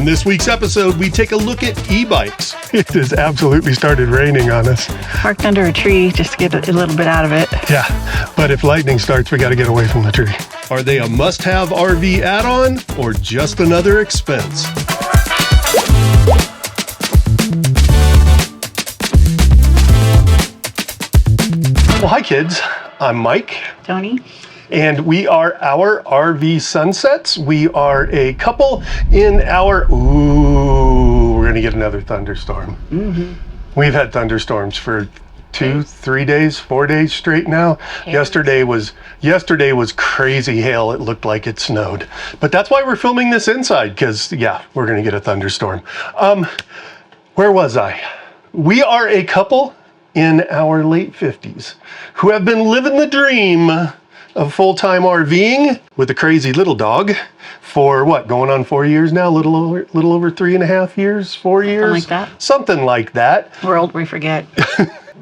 In this week's episode, we take a look at e-bikes. It has absolutely started raining on us. Parked under a tree just to get a little bit out of it. Yeah, but if lightning starts, we got to get away from the tree. Are they a must-have RV add-on or just another expense? Well, hi kids, I'm Mike. Tony? And we are our RV Sunsets. We are a couple in our, we're gonna get another thunderstorm. Mm-hmm. We've had thunderstorms for 2, 3 days, 4 days straight now. Yesterday was crazy hail. It looked like it snowed. But that's why we're filming this inside, because yeah, we're gonna get a thunderstorm. Where was I? We are a couple in our late 50s who have been living the dream of full-time RVing with a crazy little dog for what, going on 4 years now? Little over 3.5 years, 4 years? Something like that. We're old, we forget.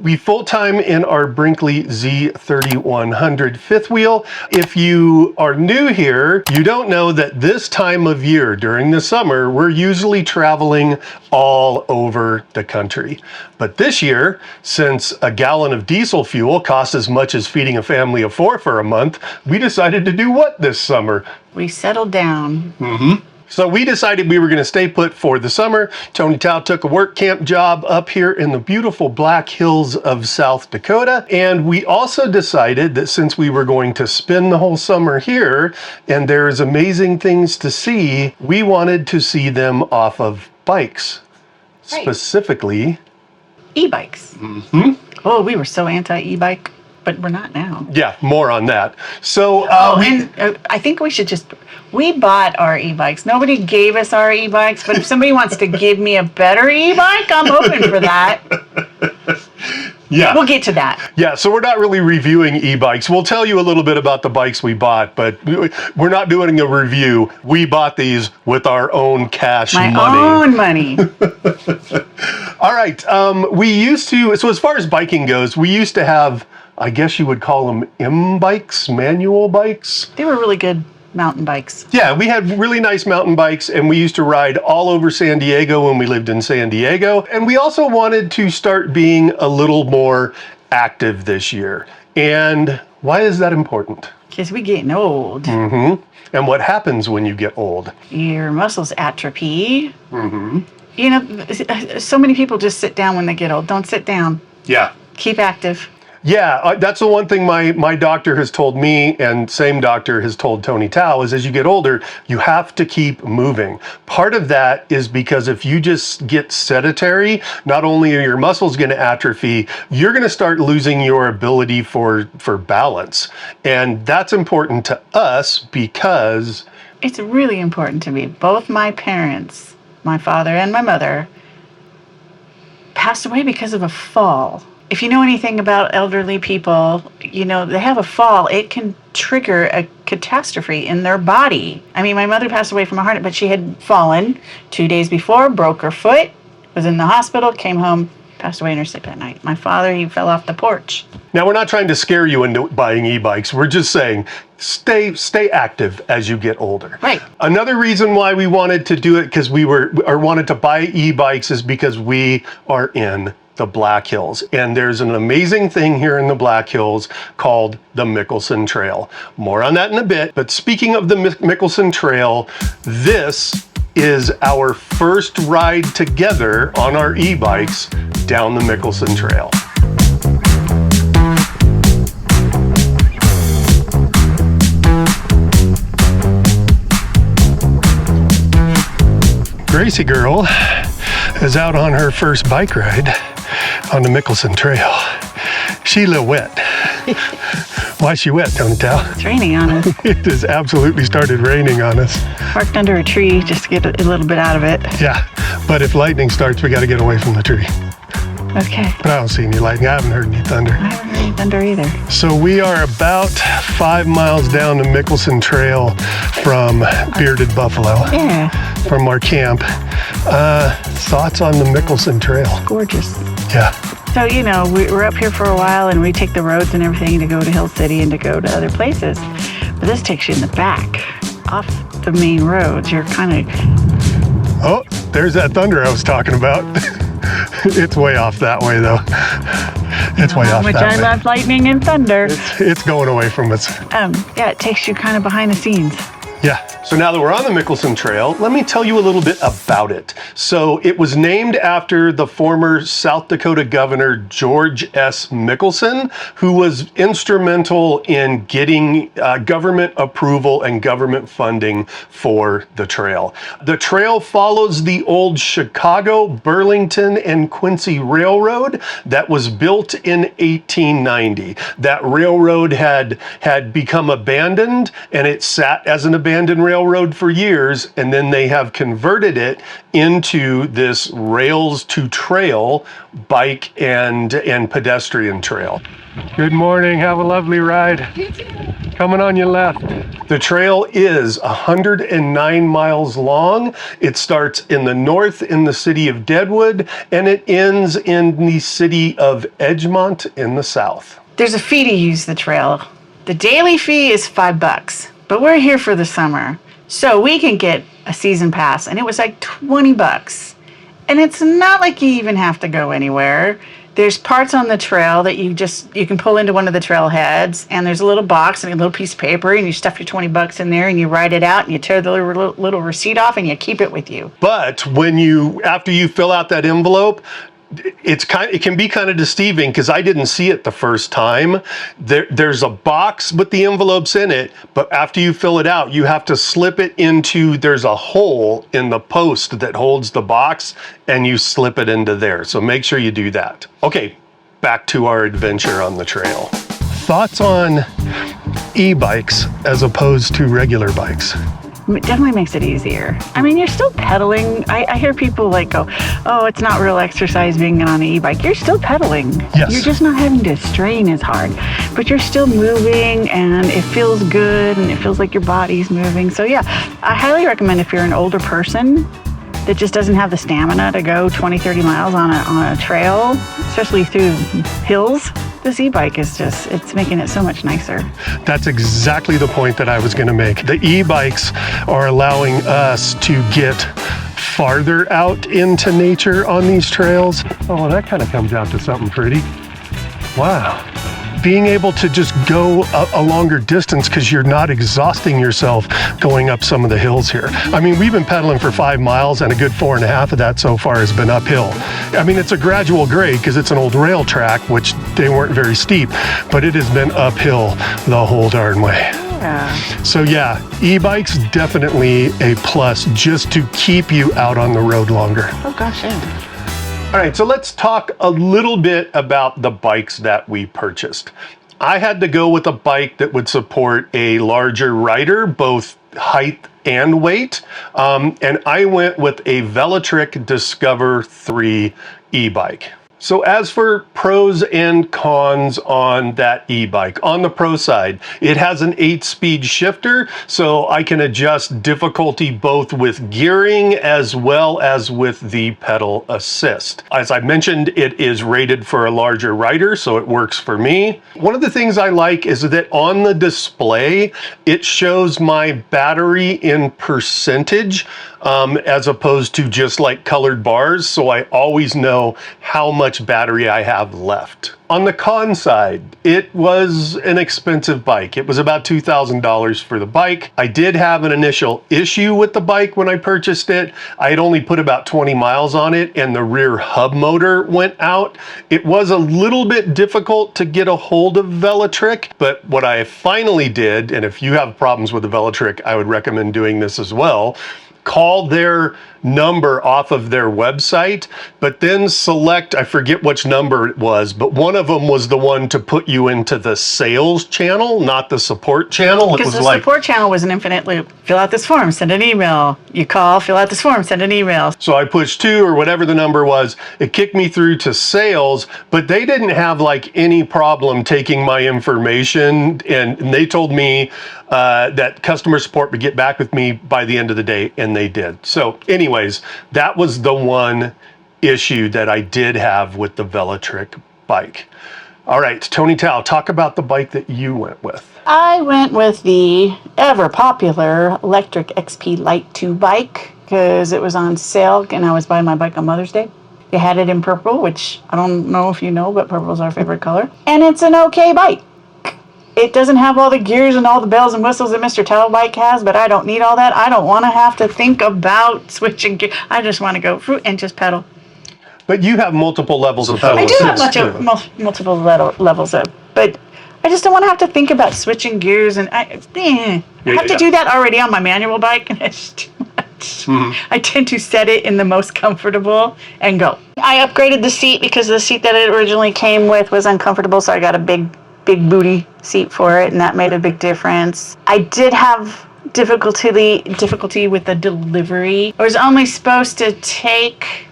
We full-time in our Brinkley Z3100 fifth wheel. If you are new here, you don't know that this time of year during the summer, we're usually traveling all over the country. But this year, since a gallon of diesel fuel costs as much as feeding a family of 4 for a month, we decided to do what this summer? We settled down. Mm-hmm. So we decided we were going to stay put for the summer. Tony Tao took a work camp job up here in the beautiful Black Hills of South Dakota. And we also decided that since we were going to spend the whole summer here and there's amazing things to see, we wanted to see them off of bikes. Right. Specifically E-bikes. Mm-hmm. Oh, we were so anti-e-bike, but we're not now. Yeah, more on that. So I think we should we bought our e-bikes. Nobody gave us our e-bikes, but if somebody wants to give me a better e-bike, I'm open for that. Yeah. We'll get to that. Yeah, so we're not really reviewing e-bikes. We'll tell you a little bit about the bikes we bought, but we're not doing a review. We bought these with our own cash money. My own money. All right, so as far as biking goes, we used to have, I guess you would call them M-bikes, manual bikes. They were really good mountain bikes. Yeah, we had really nice mountain bikes, and we used to ride all over San Diego when we lived in San Diego. And we also wanted to start being a little more active this year. And why is that important? Because we're getting old. Mm-hmm. And what happens when you get old? Your muscles atrophy. Mm-hmm. You know, so many people just sit down when they get old. Don't sit down. Yeah. Keep active. Yeah, that's the one thing my doctor has told me, and same doctor has told Tony Tao, is as you get older, you have to keep moving. Part of that is because if you just get sedentary, not only are your muscles going to atrophy, you're going to start losing your ability for balance. And that's important to us because it's really important to me. Both my parents, my father and my mother, passed away because of a fall. If you know anything about elderly people, you know, they have a fall, it can trigger a catastrophe in their body. I mean, my mother passed away from a heart attack, but she had fallen 2 days before, broke her foot, was in the hospital, came home, passed away in her sleep that night. My father, he fell off the porch. Now, we're not trying to scare you into buying e-bikes. We're just saying stay active as you get older. Right. Another reason why we wanted to do it, wanted to buy e-bikes, is because we are in the Black Hills. And there's an amazing thing here in the Black Hills called the Mickelson Trail. More on that in a bit. But speaking of the Mickelson Trail, this is our first ride together on our e-bikes down the Mickelson Trail. Gracie girl is out on her first bike ride on the Mickelson Trail. She a little wet. Why is she wet, Tony Tao? It's raining on us. It has absolutely started raining on us. Parked under a tree just to get a little bit out of it. Yeah, but if lightning starts, we got to get away from the tree. Okay. But I don't see any lightning. I haven't heard any thunder. I haven't heard any thunder either. So we are about 5 miles down the Mickelson Trail from Bearded Buffalo. Yeah. From our camp. Thoughts on the Mickelson Trail? Gorgeous. Yeah. So, you know, we're up here for a while and we take the roads and everything to go to Hill City and to go to other places. But this takes you in the back, off the main roads. You're kind of Oh, there's that thunder I was talking about. It's way off that way though. It's way off How much that I way. love lightning and thunder. It's going away from us. Yeah, it takes you kind of behind the scenes. Yeah. So now that we're on the Mickelson Trail, let me tell you a little bit about it. So it was named after the former South Dakota Governor George S. Mickelson, who was instrumental in getting government approval and government funding for the trail. The trail follows the old Chicago, Burlington, and Quincy Railroad that was built in 1890. That railroad had become abandoned, and it sat as an abandoned railroad for years, and then they have converted it into this rails to trail bike and pedestrian trail. Good morning, have a lovely ride. Coming on your left. The trail is 109 miles long. It starts in the north in the city of Deadwood, and it ends in the city of Edgemont in the south. There's a fee to use the trail. The daily fee is $5, but we're here for the summer. So we can get a season pass, and it was like $20. And it's not like you even have to go anywhere. There's parts on the trail that you can pull into one of the trailheads, and there's a little box and a little piece of paper, and you stuff your $20 in there, and you write it out, and you tear the little receipt off, and you keep it with you. But after you fill out that envelope, it can be kind of deceiving because I didn't see it the first time. There's a box with the envelopes in it, but after you fill it out, you have to slip it into, there's a hole in the post that holds the box, and you slip it into there. So make sure you do that. Okay, back to our adventure on the trail. Thoughts on e-bikes as opposed to regular bikes? It definitely makes it easier. I mean, you're still pedaling. I hear people like go, oh, it's not real exercise being on an e-bike. You're still pedaling. Yes. You're just not having to strain as hard, but you're still moving, and it feels good, and it feels like your body's moving. So yeah, I highly recommend if you're an older person that just doesn't have the stamina to go 20, 30 miles on a trail, especially through hills. This e-bike is it's making it so much nicer. That's exactly the point that I was going to make. The e-bikes are allowing us to get farther out into nature on these trails. Oh, well, that kind of comes out to something pretty. Wow. Being able to just go a longer distance because you're not exhausting yourself going up some of the hills here. I mean, we've been pedaling for 5 miles, and a good 4.5 of that so far has been uphill. I mean, it's a gradual grade because it's an old rail track, which they weren't very steep, but it has been uphill the whole darn way. Yeah. So yeah, e-bikes definitely a plus just to keep you out on the road longer. Oh gosh, yeah. All right, so let's talk a little bit about the bikes that we purchased. I had to go with a bike that would support a larger rider, both height and weight, and I went with a Velotric Discover 3 e-bike. So as for pros and cons on that e-bike, on the pro side, it has an 8-speed shifter, so I can adjust difficulty both with gearing as well as with the pedal assist. As I mentioned, it is rated for a larger rider, so it works for me. One of the things I like is that on the display, it shows my battery in percentage, as opposed to just like colored bars, so I always know how much battery I have left. On the con side, it was an expensive bike. It was about $2,000 for the bike. I did have an initial issue with the bike when I purchased it. I had only put about 20 miles on it, and the rear hub motor went out. It was a little bit difficult to get a hold of Velotric, but what I finally did, and if you have problems with the Velotric, I would recommend doing this as well, call their number off of their website, but then select, I forget which number it was, but one of them was the one to put you into the sales channel, not the support channel. Because the support channel was an infinite loop. Fill out this form, send an email. You call, fill out this form, send an email. So I pushed 2 or whatever the number was. It kicked me through to sales, but they didn't have like any problem taking my information, and they told me that customer support would get back with me by the end of the day, and they did. So anyways, that was the one issue that I did have with the Velotric bike. All right, Tony Tao, talk about the bike that you went with. I went with the ever popular electric XP Lite 2 bike. because it was on sale and I was buying my bike on Mother's Day. They had it in purple, which I don't know if you know, but purple is our favorite color. And it's an okay bike. It doesn't have all the gears and all the bells and whistles that Mr. Tail bike has, but I don't need all that. I don't want to have to think about switching gear. I just want to go through and just pedal. But you have multiple levels of pedal I do have assist, multiple levels of, but I just don't want to have to think about switching gears, and I have to do that already on my manual bike, and it's too much. I tend to set it in the most comfortable and go. I upgraded the seat because the seat that it originally came with was uncomfortable, so I got a big booty seat for it, and that made a big difference. I did have difficulty with the delivery. I was only supposed to take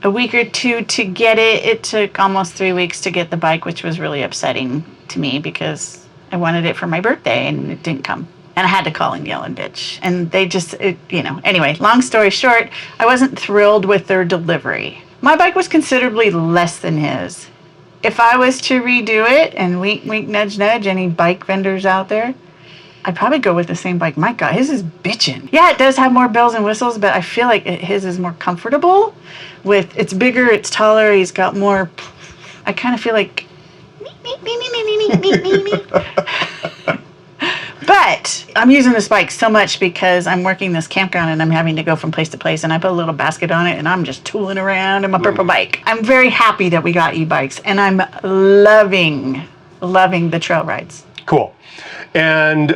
a week or two to get it. It took almost 3 weeks to get the bike, which was really upsetting to me because I wanted it for my birthday and it didn't come. And I had to call and yell and bitch. And they just, anyway, long story short, I wasn't thrilled with their delivery. My bike was considerably less than his. If I was to redo it, and wink, wink, nudge, nudge, any bike vendors out there, I'd probably go with the same bike. My God, his is bitchin'. Yeah, it does have more bells and whistles, but I feel like his is more comfortable. It's bigger, it's taller, he's got more. I kind of feel like. But I'm using this bike so much because I'm working this campground and I'm having to go from place to place, and I put a little basket on it and I'm just tooling around in my purple bike. I'm very happy that we got e-bikes, and I'm loving the trail rides. Cool. And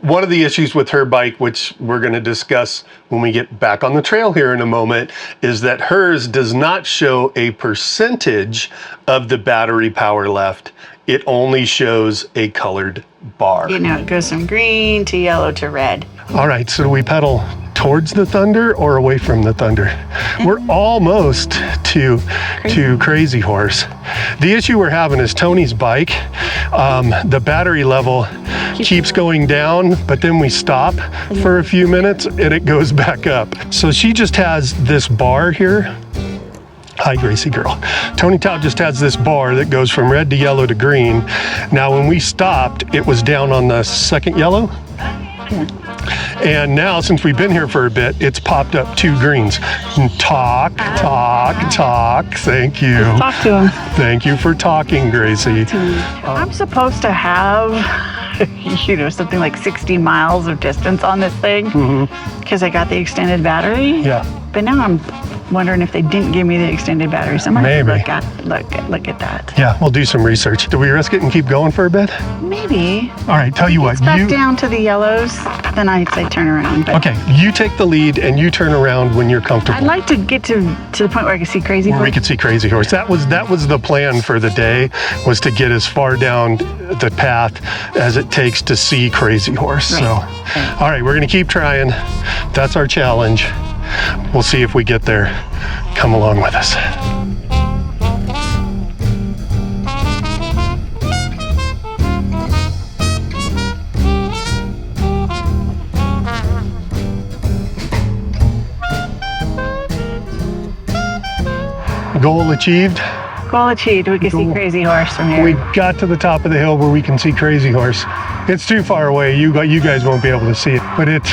one of the issues with her bike, which we're going to discuss when we get back on the trail here in a moment, is that hers does not show a percentage of the battery power left. It only shows a colored bar. It goes from green to yellow to red. All right, so do we pedal towards the thunder or away from the thunder? We're almost to Crazy Horse. The issue we're having is Tony's bike. The battery level keeps going down, but then we stop for a few minutes and it goes back up. So she just has this bar here. Hi, Gracie girl. Tony Tao just has this bar that goes from red to yellow to green. Now, when we stopped, it was down on the second yellow. And now, since we've been here for a bit, it's popped up 2 greens. Talk. Thank you. Talk to him. Thank you for talking, Gracie. I'm supposed to have, something like 60 miles of distance on this thing because I got the extended battery. Yeah. But now I'm wondering if they didn't give me the extended battery. So I'm gonna Maybe. look at that. Yeah, we'll do some research. Do we risk it and keep going for a bit? Maybe. All right, tell you what. It's back down to the yellows, then I'd say turn around. But Okay, you take the lead and you turn around when you're comfortable. I'd like to get to the point where I can see Crazy Where we Horse. could see Crazy Horse. That was the plan for the day, was to get as far down the path as it takes to see Crazy Horse. Right. So, all right, we're gonna keep trying. That's our challenge. We'll see if we get there. Come along with us. Goal achieved. Goal achieved. We can see Cool. Crazy Horse from here. We got to the top of the hill where we can see Crazy Horse. It's too far away. You guys won't be able to see it, but it's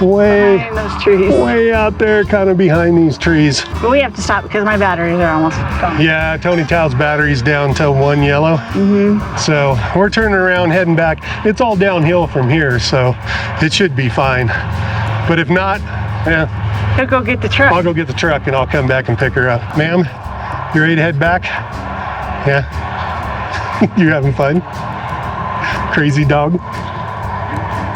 Behind those trees. way out there, kind of behind these trees. But we have to stop because my batteries are almost gone. Yeah, Tony Tao's battery's down to 1 yellow. So we're turning around, heading back. It's all downhill from here, so it should be fine. But if not, yeah, He'll go get the truck. I'll go get the truck and I'll come back and pick her up. Ma'am, you ready to head back? Yeah. You having fun? Crazy dog?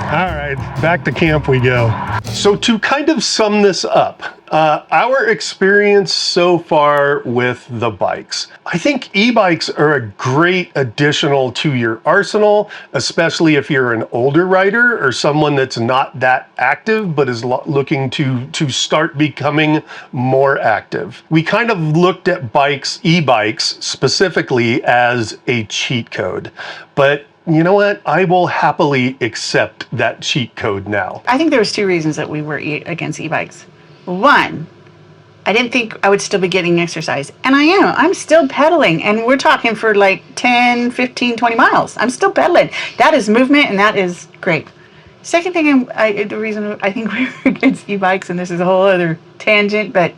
All right, back to camp we go. So to kind of sum this up, our experience so far with the bikes. I think e-bikes are a great additional to your arsenal, especially if you're an older rider or someone that's not that active but is looking to start becoming more active. We kind of looked at e-bikes specifically as a cheat code, but you know what? I will happily accept that cheat code now. I think there was 2 reasons that we were against e-bikes. One, I didn't think I would still be getting exercise. And I am. I'm still pedaling. And we're talking for like 10, 15, 20 miles. I'm still pedaling. That is movement and that is great. Second thing, the reason I think we're against e-bikes, and this is a whole other tangent, but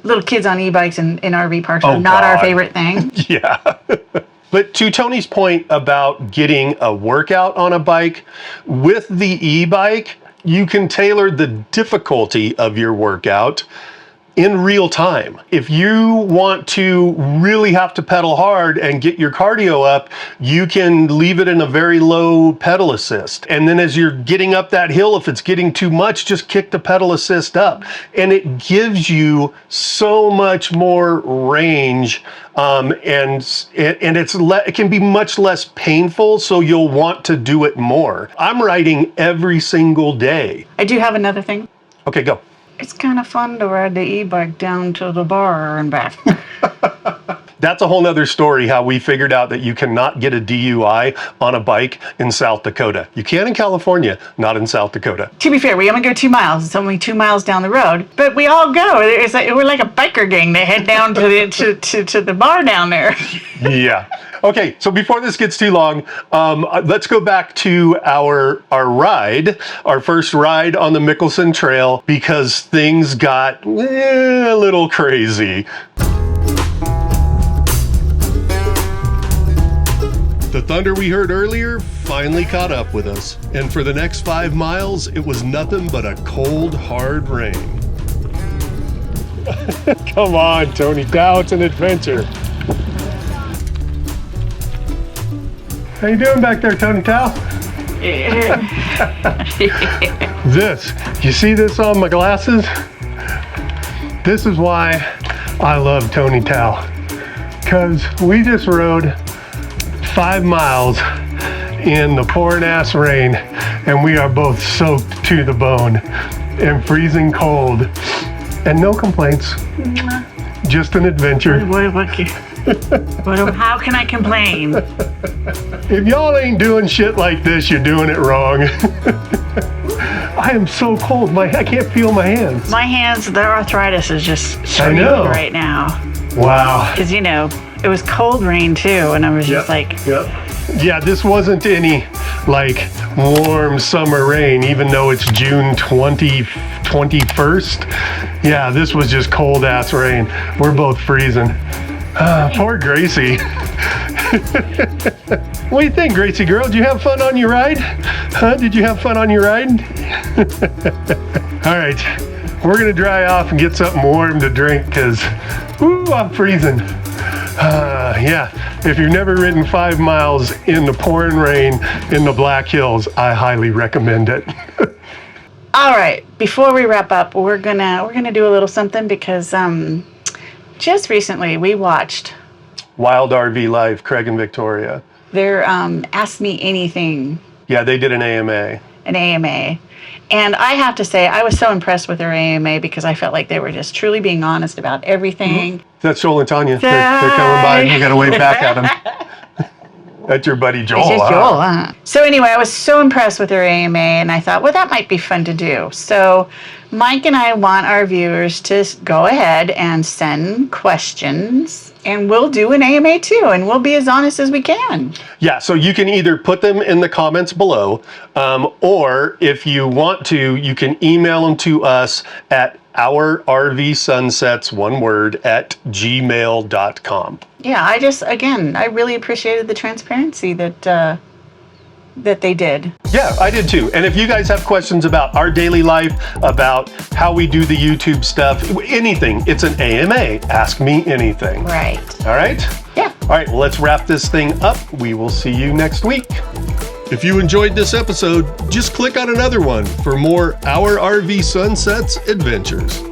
little kids on e-bikes in RV parks are not our favorite thing. Yeah. But to Tony's point about getting a workout on a bike, with the e-bike, you can tailor the difficulty of your workout in real time. If you want to really have to pedal hard and get your cardio up, you can leave it in a very low pedal assist. And then as you're getting up that hill, if it's getting too much, just kick the pedal assist up. And it gives you so much more range, and it can be much less painful, so you'll want to do it more. I'm riding every single day. I do have another thing. Okay, go. It's kind of fun to ride the e-bike down to the bar and back. That's a whole nother story, how we figured out that you cannot get a DUI on a bike in South Dakota. You can in California, not in South Dakota. To be fair, we only go 2 miles. It's only 2 miles down the road, but we all go. We're like a biker gang that head down to the bar down there. Yeah. Okay, so before this gets too long, let's go back to our ride, our first ride on the Mickelson Trail, because things got a little crazy. The thunder we heard earlier finally caught up with us, and for the next 5 miles, it was nothing but a cold, hard rain. Come on, Tony, now it's an adventure. How you doing back there, Tony Tao? This, you see this on my glasses? This is why I love Tony Tao, because we just rode 5 miles in the pouring ass rain, and we are both soaked to the bone and freezing cold, and no complaints. Just an adventure. How can I complain? If y'all ain't doing shit like this, you're doing it wrong. I am so cold. I can't feel my hands. My hands, their arthritis is just screaming right now. Wow. Because, it was cold rain too, and I was just Yeah, this wasn't any like warm summer rain, even though it's June 21st. Yeah, this was just cold ass rain. We're both freezing. Poor Gracie. What do you think, Gracie girl? Did you have fun on your ride? Huh? Did you have fun on your ride? All right, we're gonna dry off and get something warm to drink, because I'm freezing. Yeah, if you've never ridden 5 miles in the pouring rain in the Black Hills, I highly recommend it. All right, before we wrap up, we're gonna do a little something, because just recently we watched Wild RV Life, Craig and Victoria. Their Ask Me Anything. Yeah, they did an AMA. And I have to say, I was so impressed with their AMA, because I felt like they were just truly being honest about everything. That's Joel and Tanya. They're coming by. You got to wave back at them. That's your buddy Joel. It's just Joel, huh? So anyway, I was so impressed with their AMA, and I thought, well, that might be fun to do. So Mike and I want our viewers to go ahead and send questions, and we'll do an AMA too, and we'll be as honest as we can. Yeah, so you can either put them in the comments below, or if you want to, you can email them to us at ourrvsunsets, one word, @gmail.com. Yeah, I really appreciated the transparency that they did. Yeah, I did too. And if you guys have questions about our daily life, about how we do the YouTube stuff, anything, it's an AMA. Ask me anything. Right. All right? Yeah. All right, well, let's wrap this thing up. We will see you next week. If you enjoyed this episode, just click on another one for more Our RV Sunsets adventures.